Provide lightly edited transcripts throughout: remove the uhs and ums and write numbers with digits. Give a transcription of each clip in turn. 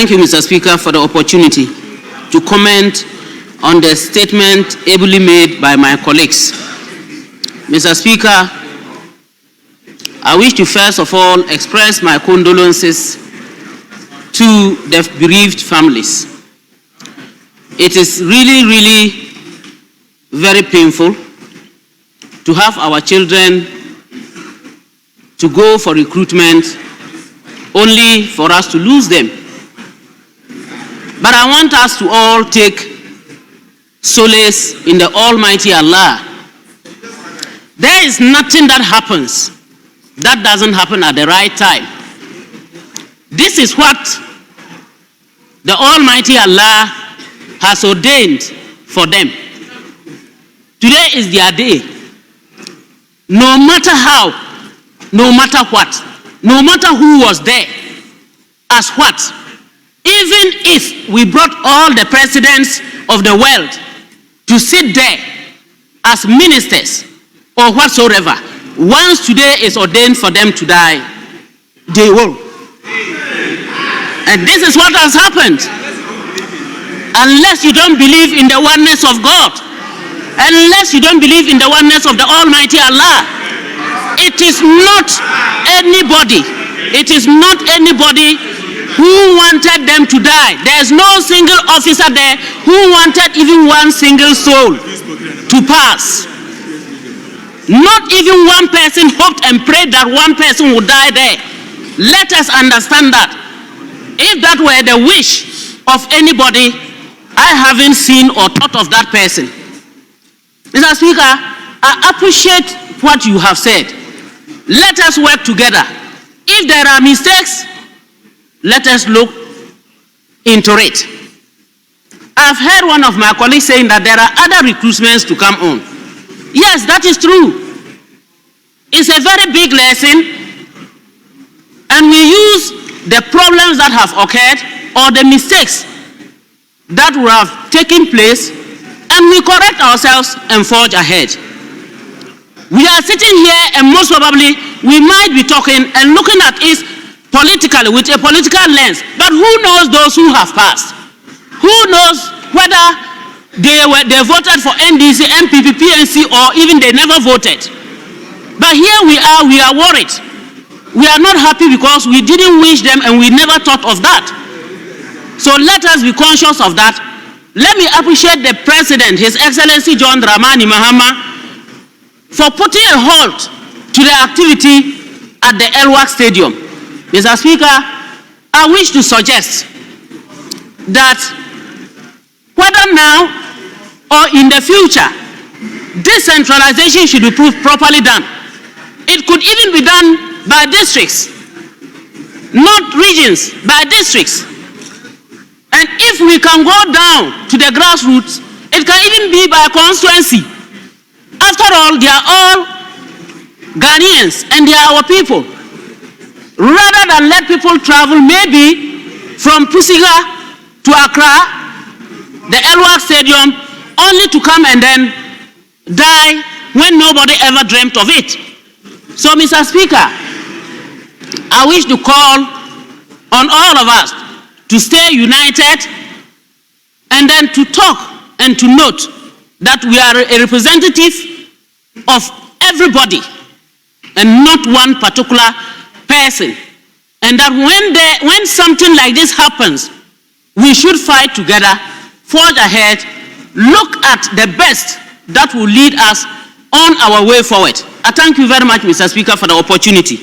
Thank you, Mr. Speaker, for the opportunity to comment on the statement ably made by my colleagues. Mr. Speaker, I wish to first of all express my condolences to the bereaved families. It is really, really very painful to have our children to go for recruitment only for us to lose them. But I want us to all take solace in the Almighty Allah. There is nothing that happens that doesn't happen at the right time. This is what the Almighty Allah has ordained for them. Today is their day. No matter how, no matter what, no matter who was there, as what, even if we brought all the presidents of the world to sit there as ministers or whatsoever, once today is ordained for them to die, they will. And this is what has happened. Unless you don't believe in the oneness of God, unless you don't believe in the oneness of the Almighty Allah, it is not anybody who wanted them to die. There is no single officer there who wanted even one single soul to pass. Not even one person hoped and prayed that one person would die there. Let us understand that. If that were the wish of anybody, I haven't seen or thought of that person. Mr. Speaker, I appreciate what you have said. Let us work together. If there are mistakes, let us look into it. I've heard one of my colleagues saying that there are other recruitments to come on. Yes, that is true. It's a very big lesson, and we use the problems that have occurred or the mistakes that would have taken place, and we correct ourselves and forge ahead. We are sitting here, and most probably we might be talking and looking at it politically, with a political lens, but who knows those who have passed? Who knows whether they voted for NDC, NPP, PNC, or even they never voted? But here we are worried. We are not happy because we didn't wish them and we never thought of that. So let us be conscious of that. Let me appreciate the President, His Excellency John Dramani Mahama, for putting a halt to the activity at the Elwak Stadium. Mr. Speaker, I wish to suggest that whether now or in the future, decentralization should be properly done. It could even be done by districts, not regions, by districts. And if we can go down to the grassroots, it can even be by constituency. After all, they are all Ghanaians and they are our people. Rather than let people travel maybe from Pusiga to Accra, the Elwak Stadium, only to come and then die when nobody ever dreamt of it. So, Mr. Speaker, I wish to call on all of us to stay united and then to talk and to note that we are a representative of everybody and not one particular person. And that when something like this happens, we should fight together, forge ahead, look at the best that will lead us on our way forward. I thank you very much, Mr. Speaker, for the opportunity.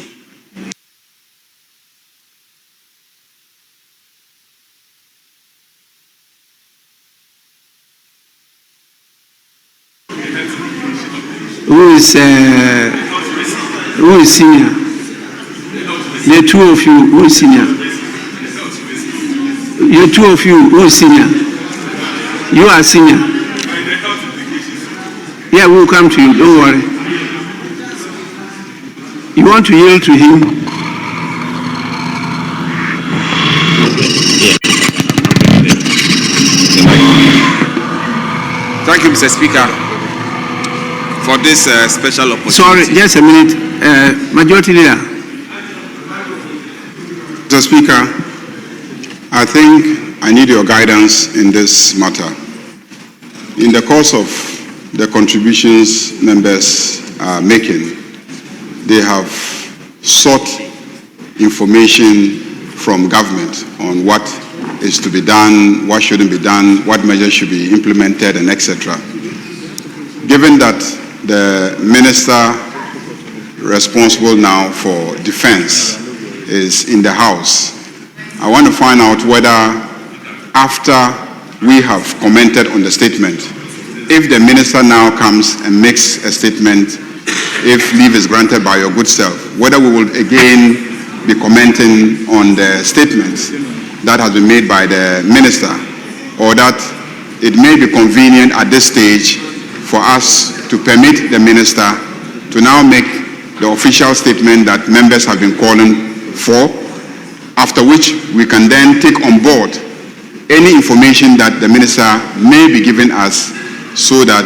Who is senior? The two of you, who is senior? You two of you, who is senior? You are senior. Yeah, we'll come to you, don't worry. You want to yield to him? Thank you, Mr. Speaker, for this special opportunity. Sorry, just a minute. Majority Leader. Mr. Speaker, I I think I need your guidance in this matter. In the course of the contributions members are making, they have sought information from government on what is to be done, what shouldn't be done, what measures should be implemented, and etc. Given that the minister responsible now for defense is in the House, I want to find out whether after we have commented on the statement, if the minister now comes and makes a statement, if leave is granted by your good self, whether we will again be commenting on the statements that has been made by the minister, or that it may be convenient at this stage for us to permit the minister to now make the official statement that members have been calling for, after which we can then take on board any information that the minister may be giving us, so that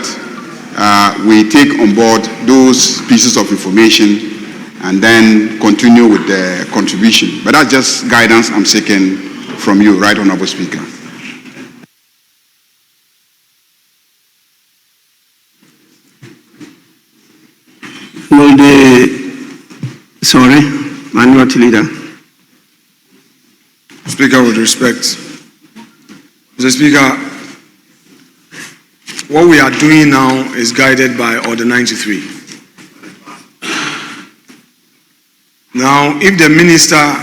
we take on board those pieces of information and then continue with the contribution. But that's just guidance I'm seeking from you, Right Honorable Speaker. Will Minority Leader. Speaker, with respect. Mr. Speaker, what we are doing now is guided by Order 93. Now, if the minister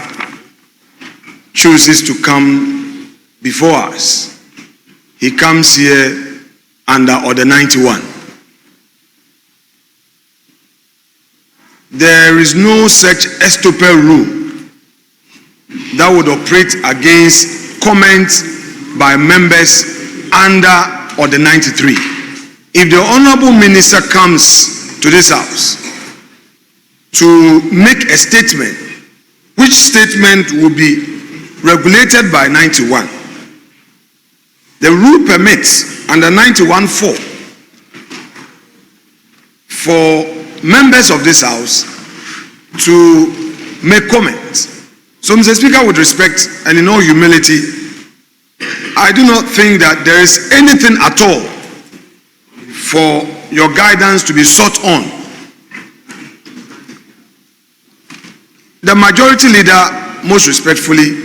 chooses to come before us, he comes here under Order 91. There is no such estoppel rule that would operate against comments by members under Order 93. If the Honorable Minister comes to this House to make a statement, which statement will be regulated by 91, the rule permits under 91(4) for members of this House to make comments. So, Mr. Speaker, with respect and in all humility, I do not think that there is anything at all for your guidance to be sought on. The majority leader, most respectfully,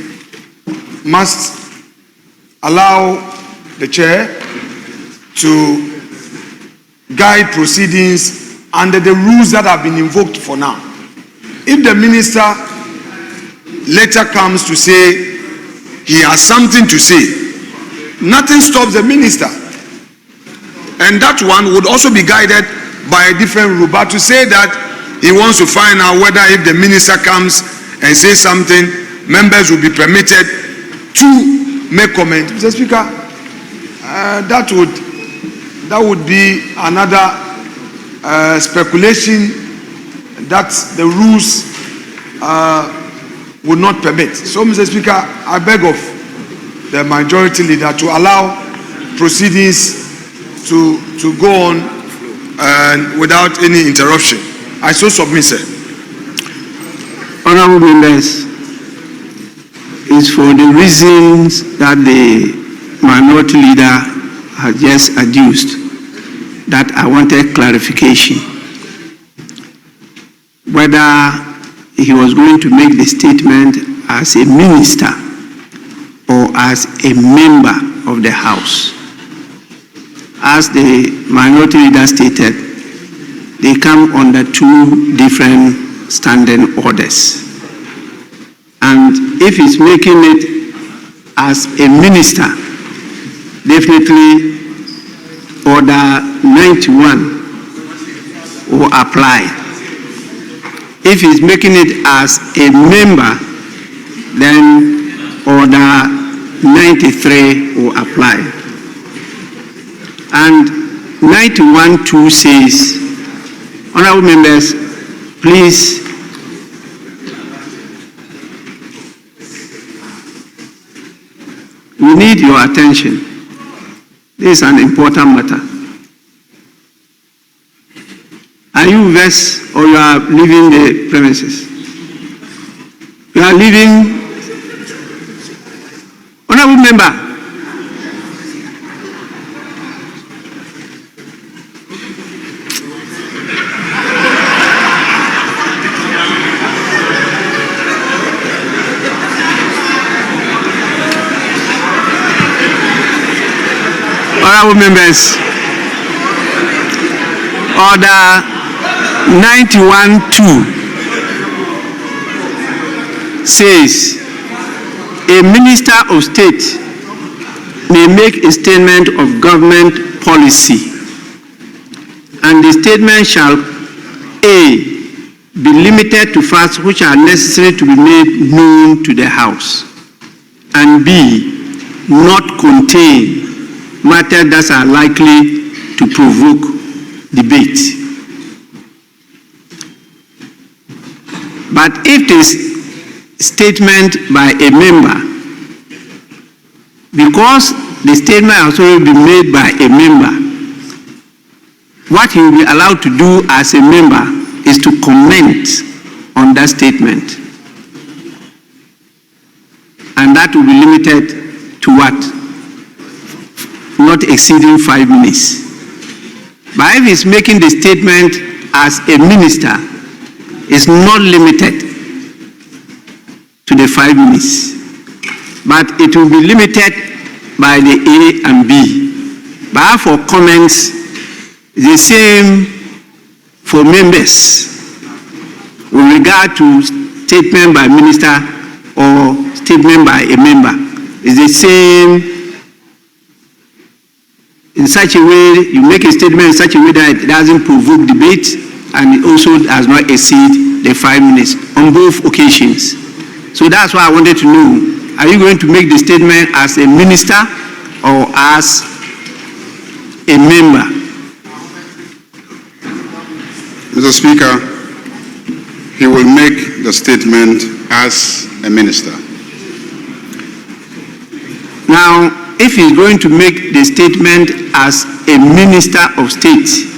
must allow the chair to guide proceedings under the rules that have been invoked for now. If the minister later comes to say he has something to say, nothing stops the minister. And that one would also be guided by a different rule. But to say that he wants to find out whether if the minister comes and says something, members will be permitted to make comment. Mr. Speaker, that would be another speculation that the rules would not permit. So, Mr. Speaker, I beg of the majority leader to allow proceedings to go on without any interruption. I so submit, sir. Honorable members, it's for the reasons that the minority leader has just adduced that I wanted clarification. Whether he was going to make the statement as a minister or as a member of the House. As the minority leader stated, they come under two different standing orders. And if he's making it as a minister, definitely Order 91 will apply. If he's making it as a member, then Order 93 will apply. And 91(2) says, honorable members, please we need your attention. This is an important matter. Are you vexed or you are leaving the premises? You are leaving. Honorable Member. Honorable members, Order 91-2 says a minister of state may make a statement of government policy, and the statement shall A, be limited to facts which are necessary to be made known to the House, and B, not contain matters that are likely to provoke debate. But if this statement by a member, because the statement has already been made by a member, what he will be allowed to do as a member is to comment on that statement. And that will be limited to what? Not exceeding 5 minutes. But if he's making the statement as a minister, it's not limited to the 5 minutes, but it will be limited by the A and B. But for comments, the same for members with regard to statement by minister or statement by a member. It's the same. In such a way, you make a statement in such a way that it doesn't provoke debate and it also does not exceed the 5 minutes on both occasions. So that's why I wanted to know, are you going to make the statement as a minister or as a member? Mr. Speaker, he will make the statement as a minister. Now, if he's going to make the statement as a minister of state,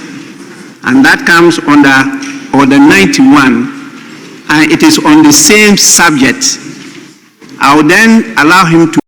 and that comes under Order 91, and it is on the same subject, I will then allow him to